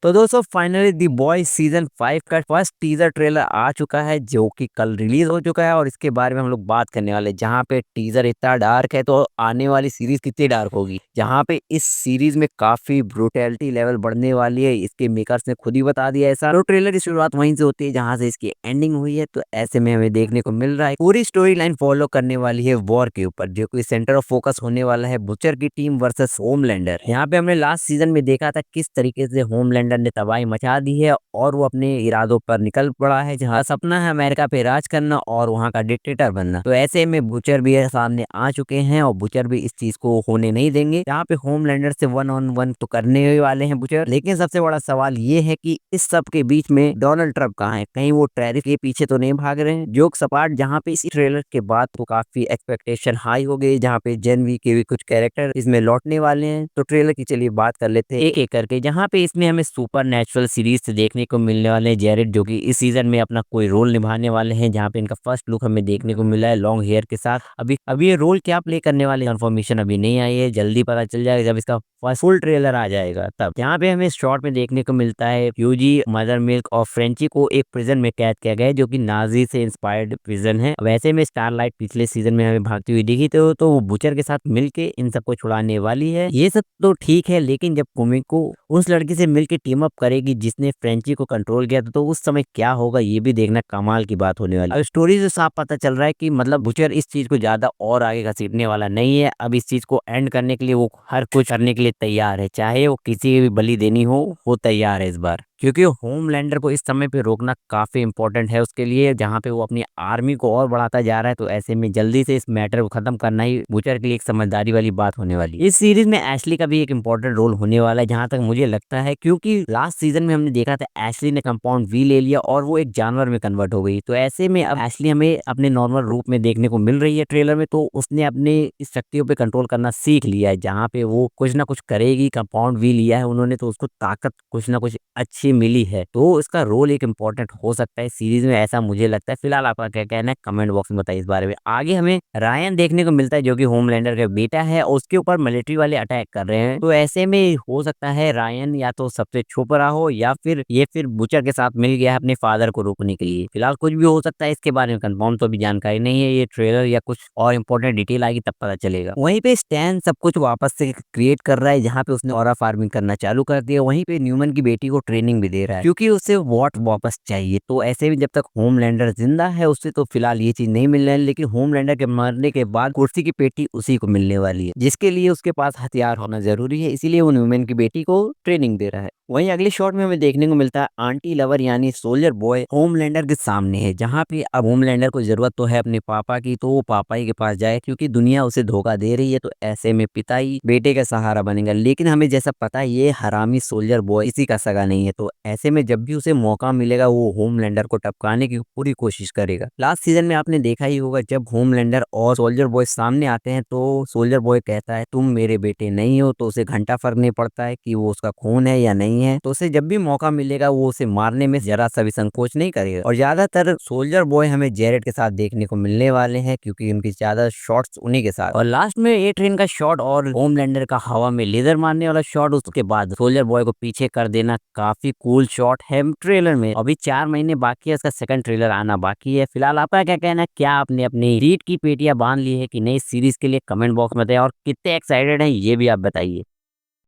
तो दोस्तों finally the boys season 5 का फर्स्ट टीजर ट्रेलर आ चुका है जो कि कल रिलीज हो चुका है और इसके बारे में हम लोग बात करने वाले हैं। जहाँ पे टीजर इतना डार्क है तो आने वाली सीरीज कितनी डार्क होगी। जहाँ पे इस सीरीज में काफी ब्रुटैलिटी लेवल बढ़ने वाली है, इसके मेकर्स ने खुद ही बता दिया ऐसा। तो ट्रेलर की शुरुआत वहीं से होती है जहाँ से इसकी एंडिंग हुई है। तो ऐसे में हमें देखने को मिल रहा है पूरी स्टोरी लाइन फॉलो करने वाली है वॉर के ऊपर, जो कि सेंटर ऑफ फोकस होने वाला है बुचर की टीम वर्सेस होमलैंडर। यहाँ पे हमने लास्ट सीजन में देखा था किस तरीके से होमलैंडर ने तबाही मचा दी है और वो अपने इरादों पर निकल पड़ा है, जहाँ सपना है अमेरिका पे राज करना और वहाँ का डिक्टेटर बनना। तो ऐसे में बुचर भी सामने आ चुके हैं और बुचर भी इस चीज को होने नहीं देंगे। यहाँ पे होमलैंडर से 1-on-1 तो करने ही वाले हैं बुचर, लेकिन सबसे बड़ा सवाल ये है कि इस सब के बीच में डोनाल्ड ट्रम्प कहाँ है, कहीं वो टैरिफ के पीछे तो नहीं भाग रहे हैं। जोक सपाट, जहाँ पे इसी ट्रेलर के बाद तो काफी एक्सपेक्टेशन हाई हो गई, जहाँ पे जेन वी के भी कुछ कैरेक्टर इसमें लौटने वाले हैं। तो ट्रेलर की चलिए बात कर लेते हैं एक एक करके। जहाँ पे इसमें हमें सुपर नेचुरल सीरीज से देखने को मिलने वाले हैं जेरेड, जो कि इस सीजन में अपना कोई रोल निभाने वाले हैं। जहाँ पे इनका फर्स्ट लुक हमें देखने को मिला है लॉन्ग हेयर के साथ। अभी ये रोल क्या प्ले करने वाले कंफर्मेशन अभी नहीं आई है, जल्दी पता चल जाएगा जब इसका फर्स्ट फुल ट्रेलर आ जाएगा तब। यहाँ पे हमें शॉर्ट में देखने को मिलता है ह्यूजी, मदर मिल्क और फ्रेंची को एक प्रिजन में कैद किया गया है, जो कि नाजी से इंस्पायर्ड प्रिजन है। वैसे में स्टारलाइट पिछले सीजन में हमें भागती हुई दिखी तो वो बुचर के साथ मिलके इन सबको छुड़ाने वाली है। ये सब तो ठीक है, लेकिन जब कुमिको उस लड़की से मिलके टीम अप करेगी जिसने फ्रेंची को कंट्रोल किया था, तो उस समय क्या होगा ये भी देखना कमाल की बात होने वाली है। अब स्टोरी से साफ पता चल रहा है कि मतलब बुचर इस चीज को ज्यादा और आगे घसीटने वाला नहीं है। अब इस चीज को एंड करने के लिए वो हर कुछ करने के लिए तैयार है, चाहे वो किसी की भी बलि देनी हो वो तैयार है इस बार। क्योंकि होमलैंडर को इस समय पे रोकना काफी इंपॉर्टेंट है उसके लिए, जहाँ पे वो अपनी आर्मी को और बढ़ाता जा रहा है। तो ऐसे में जल्दी से इस मैटर को खत्म करना ही बुचर के लिए एक समझदारी वाली बात होने वाली है। इस सीरीज में एशली का भी एक इंपॉर्टेंट रोल होने वाला है जहाँ तक मुझे लगता है, क्योंकि लास्ट सीजन में हमने देखा था एशली ने कंपाउंड वी ले लिया और वो एक जानवर में कन्वर्ट हो गई। तो ऐसे में अब एशली हमें अपने नॉर्मल रूप में देखने को मिल रही है ट्रेलर में। तो उसने अपने इस शक्तियों पे कंट्रोल करना सीख लिया है, जहाँ पे वो कुछ ना कुछ करेगी। कंपाउंड वी लिया है उन्होंने तो उसको ताकत कुछ ना कुछ अच्छी मिली है, तो इसका रोल एक इम्पोर्टेंट हो सकता है सीरीज में, ऐसा मुझे लगता है। फिलहाल आपका क्या कहना है कमेंट बॉक्स में बताइए इस बारे में। आगे हमें रायन देखने को मिलता है जो कि होमलैंडर का बेटा है और उसके ऊपर मिलिट्री वाले अटैक कर रहे हैं। तो ऐसे में हो सकता है रायन या तो सबसे छुप रहा हो या फिर बुचर के साथ मिल गया है अपने फादर को रोकने के लिए। फिलहाल कुछ भी हो सकता है, इसके बारे में कंफर्म तो अभी जानकारी नहीं है। ये ट्रेलर या कुछ और इम्पोर्टेंट डिटेल आएगी तब पता चलेगा। वहीं पे स्टैन सब कुछ वापस से क्रिएट कर रहा है, जहाँ पे उसने ऑरा फार्मिंग करना चालू कर दिया। वहीं पे न्यूमन की बेटी को ट्रेनिंग भी दे रहा है क्योंकि उसे वॉट वापस चाहिए। तो ऐसे में जब तक होमलैंडर जिंदा है उससे तो फिलहाल ये चीज नहीं मिलने वाली, लेकिन होमलैंडर के मरने के बाद कुर्सी की पेटी उसी को मिलने वाली है, जिसके लिए उसके पास हथियार होना जरूरी है। इसीलिए वो न्यूमन की बेटी को ट्रेनिंग दे रहा है। वहीं अगले शॉट में हमें देखने को मिलता है आंटी लवर यानी सोल्जर बॉय होमलैंडर के सामने है, जहाँ पे अब होमलैंडर को जरूरत तो है अपने पापा की, तो वो पापा ही के पास जाए क्योंकि दुनिया उसे धोखा दे रही है। तो ऐसे में पिता ही बेटे का सहारा बनेगा, लेकिन हमें जैसा पता है ये हरामी सोल्जर बॉय इसी का सगा नहीं है। तो ऐसे में जब भी उसे मौका मिलेगा वो होमलैंडर को टपकाने की पूरी कोशिश करेगा। लास्ट सीजन में आपने देखा ही होगा जब होमलैंडर और सोल्जर बॉय सामने आते हैं तो सोल्जर बॉय कहता है तुम मेरे बेटे नहीं हो, तो उसे घंटा फर्क नहीं पड़ता है कि वो उसका खून है या नहीं है। तो उसे जब भी मौका मिलेगा वो उसे मारने में जरा सा भी संकोच नहीं करेगा। और ज्यादातर सोल्जर बॉय हमें जेरेड के साथ देखने को मिलने वाले हैं क्योंकि उनकी ज्यादा शॉट्स उन्हीं के साथ। और लास्ट में ए ट्रेन का शॉट और होमलैंडर का हवा में लेजर मारने वाला शॉट, उसके बाद सोल्जर बॉय को पीछे कर देना काफी कूल शॉट है ट्रेलर में। अभी 4 महीने बाकी है, इसका सेकंड ट्रेलर आना बाकी है। फिलहाल आपका क्या कहना है, क्या आपने अपनी रीड की पेटियां बांध ली है कि नई सीरीज के लिए? कमेंट बॉक्स में बताइए और कितने एक्साइटेड हैं ये भी आप बताइए।